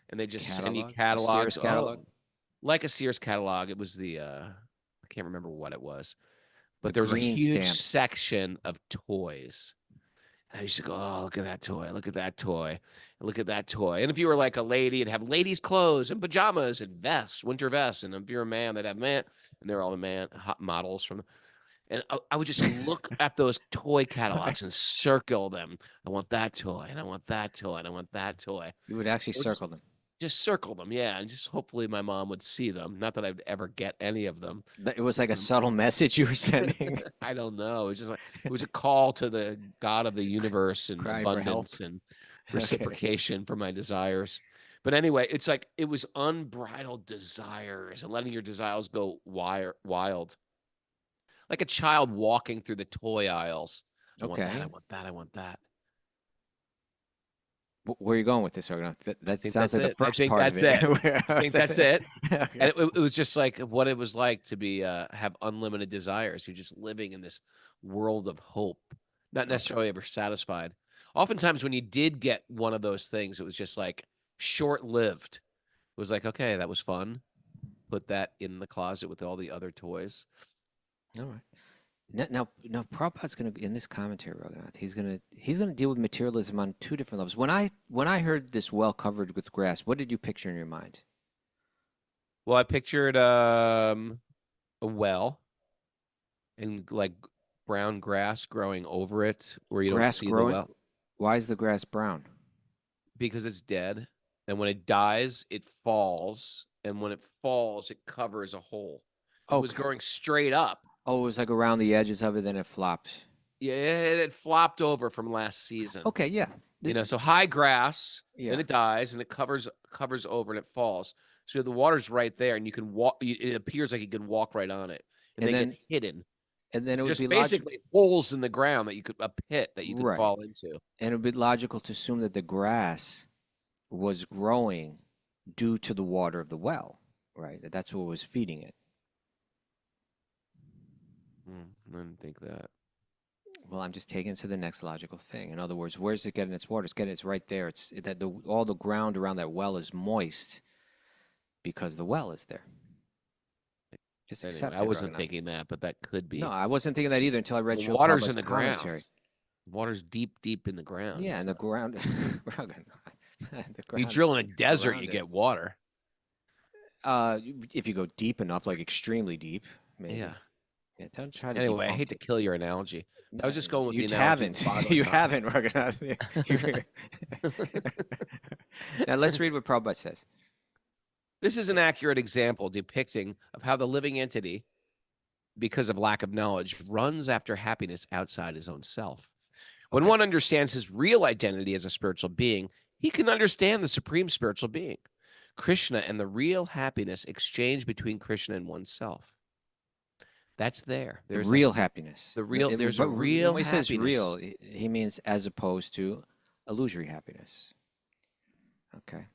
S2: and they just send you catalogs.
S3: A Sears catalog?
S2: Oh, like a Sears catalog. It was the I can't remember what it was, but
S3: The
S2: there was a
S3: green
S2: huge
S3: stamps.
S2: section of toys. And I used to go, oh, look at that toy, look at that toy, and look at that toy. And if you were like a lady, it'd have ladies' clothes and pajamas and vests, winter vests. And if you're a man, they'd have man, and they're all the man hot models from. And I would just look at those toy catalogs and circle them. I want that toy, and I want that toy, and I want that toy.
S3: You would actually circle them.
S2: Just circle them, yeah, and just hopefully my mom would see them. Not that I'd ever get any of them.
S3: It was like a subtle message you were sending.
S2: I don't know. It was just like it was a call to the God of the universe and
S3: Cry for help.
S2: abundance and reciprocation for my desires. But anyway, it's like it was unbridled desires and letting your desires go wild. Like a child walking through the toy aisles. I want that, I want that, I want that.
S3: Where are you going with this, Organ? That sounds like the first
S2: I think
S3: part
S2: that's
S3: of it.
S2: it. I think that's it.
S3: Okay.
S2: And it was just like what it was like to be have unlimited desires. You're just living in this world of hope, not necessarily ever satisfied. Oftentimes, when you did get one of those things, it was just like short-lived. It was like, okay, that was fun. Put that in the closet with all the other toys.
S3: All right. Now, Prabhupada's going to in this commentary, Raghunath, he's going to deal with materialism on 2 different levels. When I heard this well covered with grass, what did you picture in your mind?
S2: Well, I pictured a well and like brown grass growing over it, where you
S3: Grass
S2: don't see
S3: growing?
S2: the well
S3: Why is the grass brown?
S2: because it's dead, and when it dies, it falls and when it falls, it covers a hole. It was
S3: Okay.
S2: growing straight up.
S3: Oh, it was like around the edges of it, then it flopped.
S2: Yeah, it had flopped over from last season.
S3: Okay, yeah.
S2: You know, so high grass,
S3: Yeah.
S2: then it dies, and it covers over, and it falls. So the water's right there, and you can walk. It appears like you can walk right on it, and they
S3: then
S2: get hidden.
S3: And then it would
S2: Just
S3: be
S2: basically holes in the ground that a pit that you could
S3: Right.
S2: fall into.
S3: And it would be logical to assume that the grass was growing due to the water of the well, right? That's what was feeding it.
S2: I didn't think that.
S3: Well, I'm just taking it to the next logical thing. In other words, where's it getting its water? It's right there. It's that all the ground around that well is moist because the well is there. Just
S2: Anyway,
S3: accept
S2: I
S3: it,
S2: wasn't
S3: Raghunath.
S2: thinking that, but that could be.
S3: No, I wasn't thinking that either until I read
S2: The
S3: Srila
S2: water's
S3: Prabhupada's
S2: in the
S3: commentary.
S2: ground. Water's deep in the ground.
S3: Yeah, and the ground.
S2: You drill in a desert,
S3: around
S2: you
S3: it.
S2: get water.
S3: If you go deep enough, like extremely deep, maybe.
S2: Yeah.
S3: Yeah, don't try to
S2: Anyway, I
S3: debunk
S2: hate to
S3: it.
S2: kill your analogy. I was just going with
S3: You
S2: the analogy.
S3: haven't.
S2: of Bhagavatam.
S3: You haven't, Raghunath. Now let's read what Prabhupada says.
S2: This is an accurate example depicting of how the living entity, because of lack of knowledge, runs after happiness outside his own self. When one understands his real identity as a spiritual being, he can understand the supreme spiritual being. Krishna and the real happiness exchange between Krishna and oneself. That's there.
S3: There's real happiness.
S2: There's a real
S3: when he
S2: happiness.
S3: says real, he means as opposed to illusory happiness. Okay.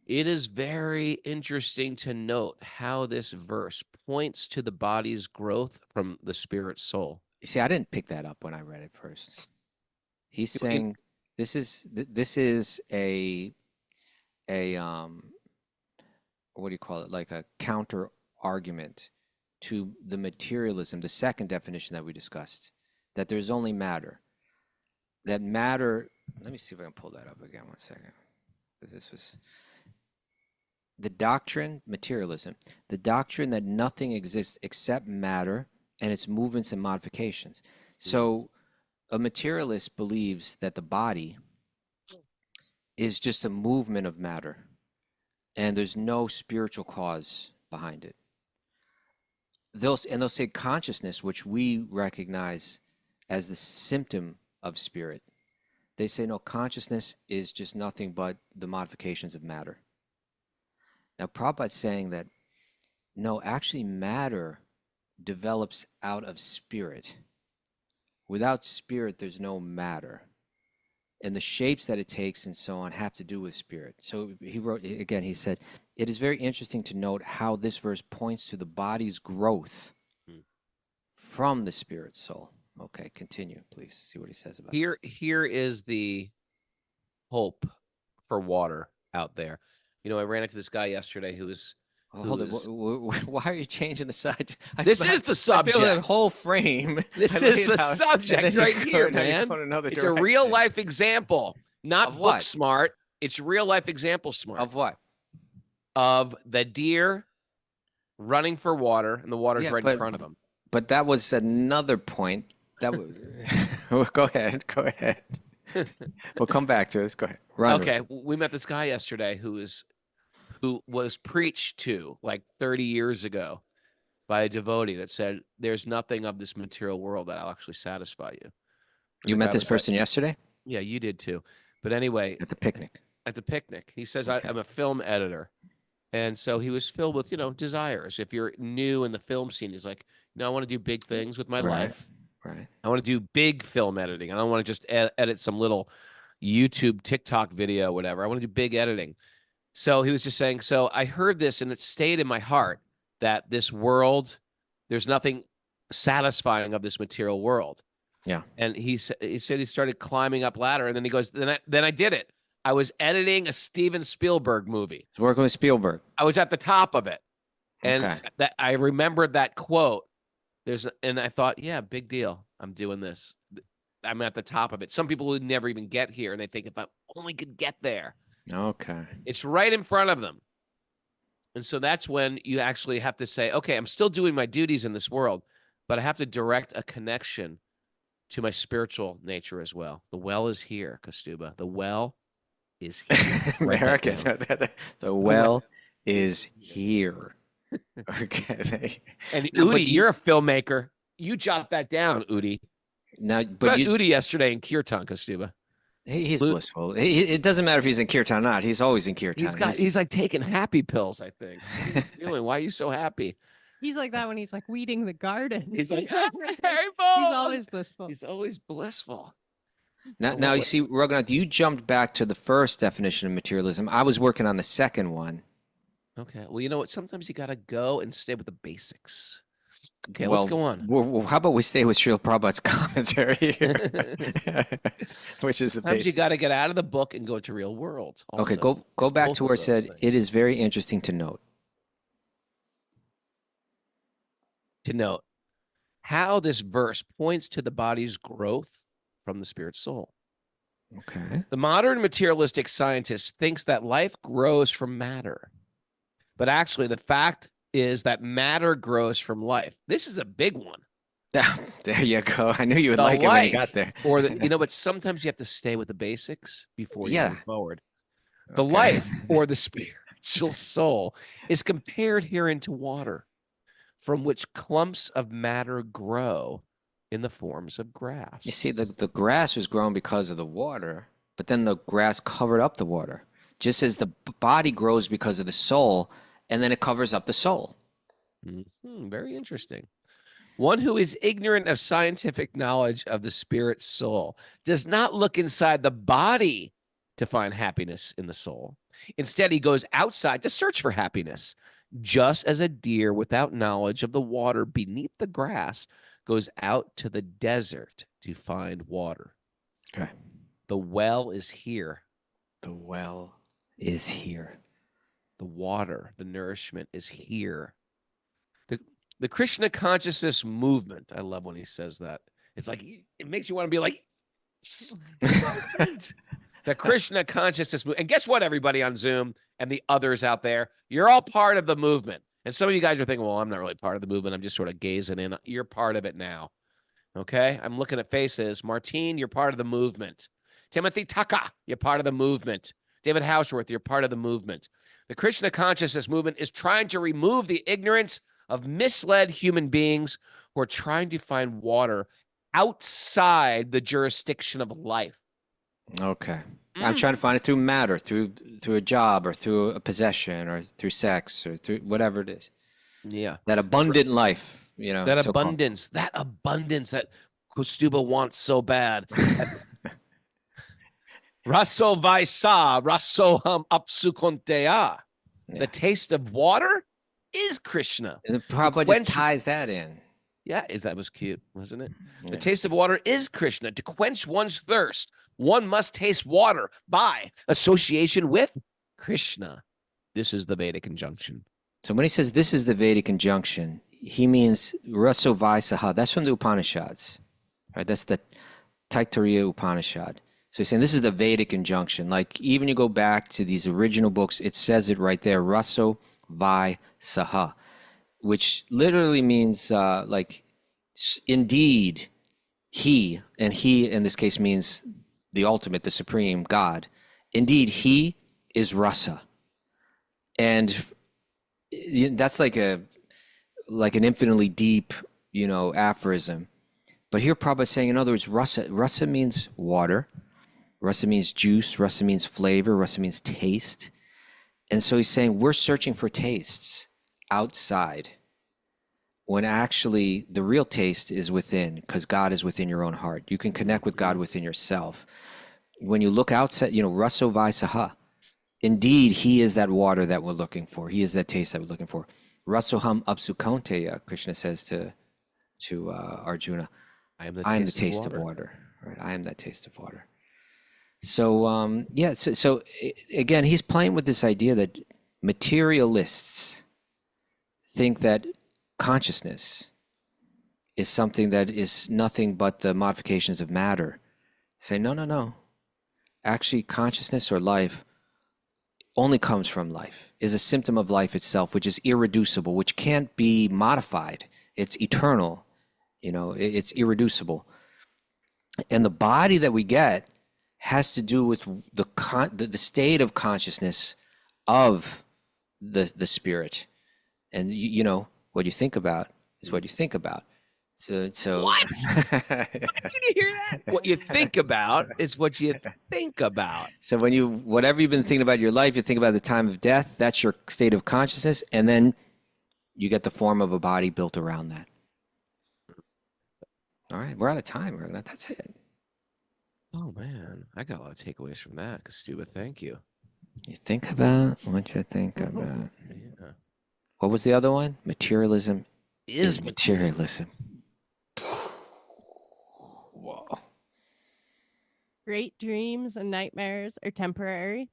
S2: It is very interesting to note how this verse points to the body's growth from the spirit soul.
S3: You see, I didn't pick that up when I read it first. He's saying this is a what do you call it? Like a counter argument to the materialism, the second definition that we discussed, that there's only matter. That matter. Let me see if I can pull that up again. 1 second. Because this was the doctrine, materialism, the doctrine that nothing exists except matter and its movements and modifications. So a materialist believes that the body is just a movement of matter and there's no spiritual cause behind it. They'll say consciousness, which we recognize as the symptom of spirit. They say, no, consciousness is just nothing but the modifications of matter. Now, Prabhupada's saying that, no, actually matter develops out of spirit. Without spirit, there's no matter. And the shapes that it takes and so on have to do with spirit. So he wrote, again, he said, it is very interesting to note how this verse points to the body's growth from the spirit soul. Okay, continue, please. See what he says about this.
S2: Here is the hope for water out there. You know, I ran into this guy yesterday who was.
S3: Hold on. Why are you changing the subject?
S2: This is the subject.
S3: I feel that whole frame.
S2: This is the subject right here, man. It's a real life example, not book smart. It's real life example smart.
S3: Of what? Of
S2: the deer running for water, and the water's right in front of him.
S3: But that was another point. That was. Go ahead. We'll come back to this. Go ahead.
S2: Okay, we met this guy yesterday who was preached to like 30 years ago by a devotee that said, "There's nothing of this material world that will actually satisfy you."
S3: You met this person yesterday?
S2: Yeah, you did too. But anyway,
S3: at the picnic.
S2: He says, I'm a film editor. And so he was filled with, desires. If you're new in the film scene, he's like, I want to do big things with my life.
S3: Right.
S2: I want to do big film editing. I don't want to just edit some little YouTube, TikTok video, whatever. I want to do big editing. So he was just saying, so I heard this and it stayed in my heart that this world, there's nothing satisfying of this material world.
S3: Yeah.
S2: And he said he started climbing up ladder, and then he goes, then I did it. I was editing a Steven Spielberg movie.
S3: He's working with Spielberg.
S2: I was at the top of it. And that I remembered that quote. And I thought, yeah, big deal. I'm doing this. I'm at the top of it. Some people would never even get here, and they think, if I only could get there.
S3: Okay.
S2: It's right in front of them. And so that's when you actually have to say, okay, I'm still doing my duties in this world, but I have to direct a connection to my spiritual nature as well. The well is here, Kastuba. The well is here.
S3: America. The well is here. Okay.
S2: And
S3: No, but
S2: Udi, you're a filmmaker. You jot that down, Udi.
S3: Now,
S2: But
S3: but you,
S2: Udi yesterday in Kirtan, Kostuba.
S3: he's
S2: Lu-
S3: blissful. It doesn't matter if he's in kirtan or not. He's always in kirtan.
S2: He's like taking happy pills, I think. Feeling, why are you so happy?
S4: He's like that when he's like weeding the garden.
S2: He's like,
S4: he's always blissful.
S2: He's always blissful.
S3: Now you see, Raghunath, you jumped back to the first definition of materialism. I was working on the second one.
S2: Okay. Well, you know what? Sometimes you got to go and stay with the basics. Okay,
S3: Well,
S2: let's go on.
S3: Well, how about we stay with Srila Prabhupada's commentary here, which is the
S2: Sometimes you
S3: basics.
S2: got to get out of the book and go to real world.
S3: Okay,
S2: also.
S3: go
S2: It's
S3: back
S2: both
S3: to
S2: of
S3: where it
S2: those
S3: said,
S2: things.
S3: it is very interesting to note.
S2: To note how this verse points to the body's growth from the spirit soul.
S3: Okay.
S2: The modern materialistic scientist thinks that life grows from matter. But actually, the fact is that matter grows from life. This is a big one.
S3: There you go. I knew you would
S2: The
S3: like it when you
S2: life,
S3: got there.
S2: Or but sometimes you have to stay with the basics before you move forward. The
S3: Okay.
S2: life or the spiritual soul is compared herein to water, from which clumps of matter grow in the forms of grass.
S3: You see, the grass was grown because of the water, but then the grass covered up the water. Just as the body grows because of the soul, and then it covers up the soul.
S2: Very interesting. One who is ignorant of scientific knowledge of the spirit soul does not look inside the body to find happiness in the soul. Instead, he goes outside to search for happiness, just as a deer without knowledge of the water beneath the grass goes out to the desert to find water.
S3: Okay.
S2: The well is here.
S3: The well is here.
S2: The water, the nourishment is here. The Krishna consciousness movement. I love when he says that. It's like, it makes you want to be like, the Krishna consciousness movement. And guess what, everybody on Zoom and the others out there, you're all part of the movement. And some of you guys are thinking, well, I'm not really part of the movement. I'm just sort of gazing in. You're part of it now. Okay. I'm looking at faces. Martine, you're part of the movement. Timothy Tucker, you're part of the movement. David Houseworth, you're part of the movement. The Krishna consciousness movement is trying to remove the ignorance of misled human beings who are trying to find water outside the jurisdiction of life.
S3: Okay. I'm trying to find it through matter, through a job, or through a possession, or through sex, or through whatever it is.
S2: Yeah.
S3: That abundant life, you know.
S2: That
S3: so-called.
S2: abundance that Kostuba wants so bad. Raso vaisa, rasoham apsukonteya.
S3: Yeah.
S2: The taste of water is Krishna.
S3: And Prabhupada just ties that in.
S2: Yeah, that was cute, wasn't it? The
S3: Yes.
S2: taste of water is Krishna. To quench one's thirst, one must taste water by association with Krishna. This is the Vedic injunction.
S3: So when he says this is the Vedic injunction, he means Raso Vaisaha. That's from the Upanishads, right? That's the Taittiriya Upanishad. So he's saying this is the Vedic injunction. Like even you go back to these original books, it says it right there, Raso Vaisaha, which literally means like indeed he, and he in this case means the ultimate, the supreme God. Indeed, he is rasa. And that's like an infinitely deep, aphorism. But here Prabhupada is saying, in other words, rasa means water, rasa means juice, rasa means flavor, rasa means taste. And so he's saying we're searching for tastes outside, when actually the real taste is within, because God is within your own heart. You can connect with God within yourself. When you look outside, Raso Vaisaha, indeed, he is that water that we're looking for. He is that taste that we're looking for. Rasoham apsukonteya, Krishna says to Arjuna, I am the taste of water. Right? I am that taste of water. So, so again, he's playing with this idea that materialists think that consciousness is something that is nothing but the modifications of matter. Say, no. Actually, consciousness or life only comes from life, is a symptom of life itself, which is irreducible, which can't be modified. It's eternal, it's irreducible. And the body that we get has to do with the state of consciousness of the spirit, and you know what you think about is what you think about. So
S2: What? Did you hear that? What you think about is what you think about.
S3: So when whatever you've been thinking about your life, you think about the time of death. That's your state of consciousness, and then you get the form of a body built around that. All right, we're out of time. That's it.
S2: Oh man, I got a lot of takeaways from that. Kastuba, thank you.
S3: You think about what you think about.
S2: Yeah.
S3: What was the other one? Materialism
S2: Is
S3: materialism. Whoa.
S4: Great dreams and nightmares are temporary.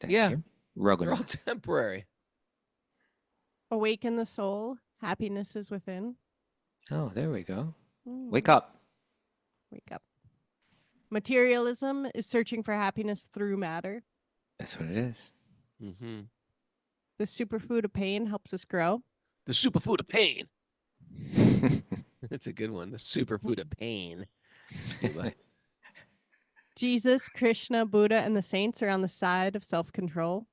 S3: Thank
S2: Yeah.
S3: you.
S2: They're all
S3: Roganat.
S2: temporary.
S4: Awaken the soul. Happiness is within.
S3: Oh, there we go.
S4: Mm.
S3: Wake up.
S4: Wake up. Materialism is searching for happiness through matter.
S3: That's what it is.
S2: Mm-hmm.
S4: The superfood of pain helps us grow.
S2: The superfood of pain. That's a good one. The superfood of pain. Kastuba.
S4: Jesus, Krishna, Buddha, and the saints are on the side of self-control.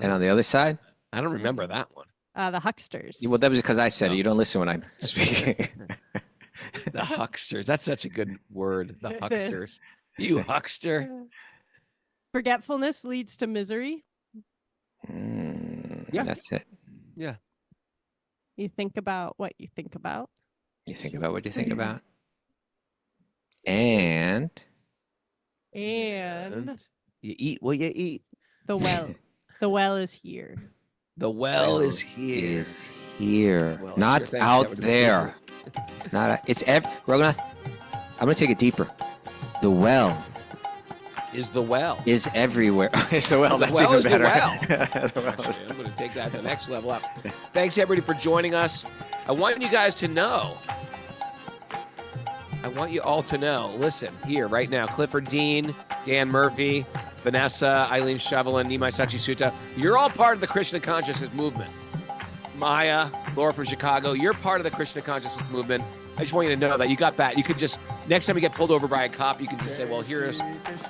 S3: And on the other side?
S2: I don't remember that one.
S4: The hucksters.
S3: Well, that was because I said
S2: No.
S3: it. You don't listen when I'm speaking.
S2: The hucksters. That's such a good word. The
S4: It is.
S2: hucksters. You huckster.
S4: Forgetfulness leads to misery.
S2: Yeah.
S3: That's it.
S2: Yeah.
S4: You think about what you think about.
S3: You think about what you think about. And
S4: And
S2: You eat what you eat.
S4: the well. The well is here.
S2: The well is here.
S3: is here.
S2: Well,
S3: Not
S2: sure, thanks,
S3: out
S2: that was
S3: there. It's not. It's Raghunath, I'm going to take it deeper. The well
S2: Is the well.
S3: is everywhere. It's the well.
S2: The
S3: That's
S2: well
S3: even
S2: is the
S3: better.
S2: well.
S3: The well is-
S2: Actually, I'm going to take that to the next level up. Thanks, everybody, for joining us. I want you guys to know. I want you all to know. Listen, here, right now, Clifford Dean, Dan Murphy, Vanessa, Eileen Shovelin, Nimai Sachisuta, you're all part of the Krishna consciousness movement. Maya, Laura from Chicago, you're part of the Krishna consciousness movement. I just want you to know that you got that. You could just, next time you get pulled over by a cop, you can just say, well, here's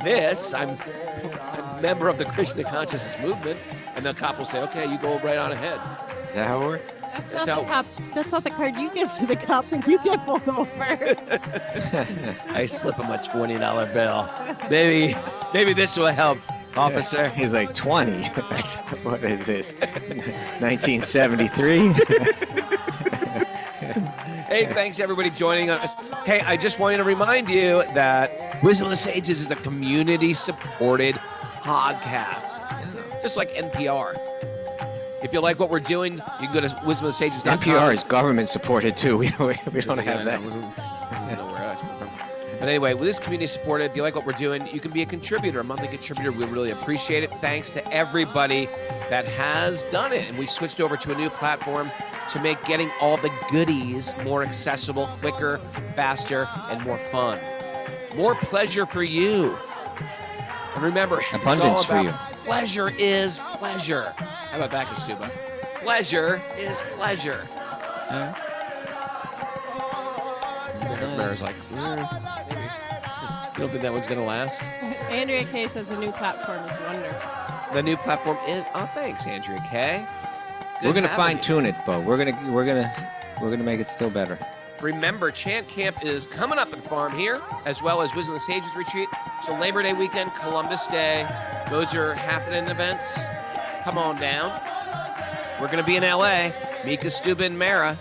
S2: this. I'm a member of the Krishna consciousness movement. And the cop will say, okay, you go right on ahead.
S3: Is that how it works?
S4: That's
S2: That's
S4: not
S2: how-
S4: the cop. That's not the card you give to the cops when you get pulled over.
S2: I slip him a $20 bill. Maybe this will help, officer.
S3: He's like 20. What is this? 1973?
S2: Hey, thanks everybody joining us. Hey, I just wanted to remind you that Wisdom of the Sages is a community-supported podcast, just like NPR. If you like what we're doing, you can go to wisdomofthesages.com.
S3: NPR is government supported too. We don't have that.
S2: I don't know where else come from. But anyway, with this community supported, if you like what we're doing, you can be a contributor, a monthly contributor. We really appreciate it. Thanks to everybody that has done it. And we switched over to a new platform to make getting all the goodies more accessible, quicker, faster, and more fun. More pleasure for you. And remember,
S3: Abundance
S2: it's all
S3: for
S2: about pleasure is pleasure. How about that, Kastuba? Pleasure is pleasure. Mara's like, maybe. You don't think that one's going to last?
S4: Andrea K says the new platform is wonderful.
S2: The new platform is, oh, thanks, Andrea K.
S3: We're gonna
S2: Good
S3: fine
S2: having
S3: tune it, Bo. We're gonna make it still better.
S2: you. Remember, Chant Camp is coming up in Farm here, as well as Wisdom of the Sages Retreat. So Labor Day weekend, Columbus Day, those are happening events. Come on down. We're going to be in LA. Mika, Stuba, and Mara.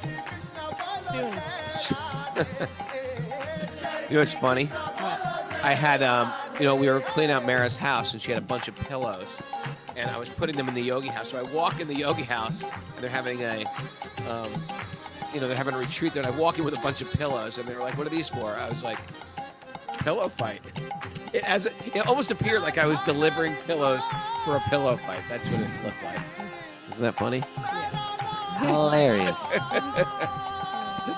S4: Soon.
S2: You know what's funny? I had, we were cleaning out Mara's house, and she had a bunch of pillows. And I was putting them in the yogi house. So I walk in the yogi house, and they're having a retreat there. And I walk in with a bunch of pillows, and they were like, what are these for? I was like, pillow fight. It almost appeared like I was delivering pillows for a pillow fight. That's what it looked like. Isn't that funny?
S3: Hilarious.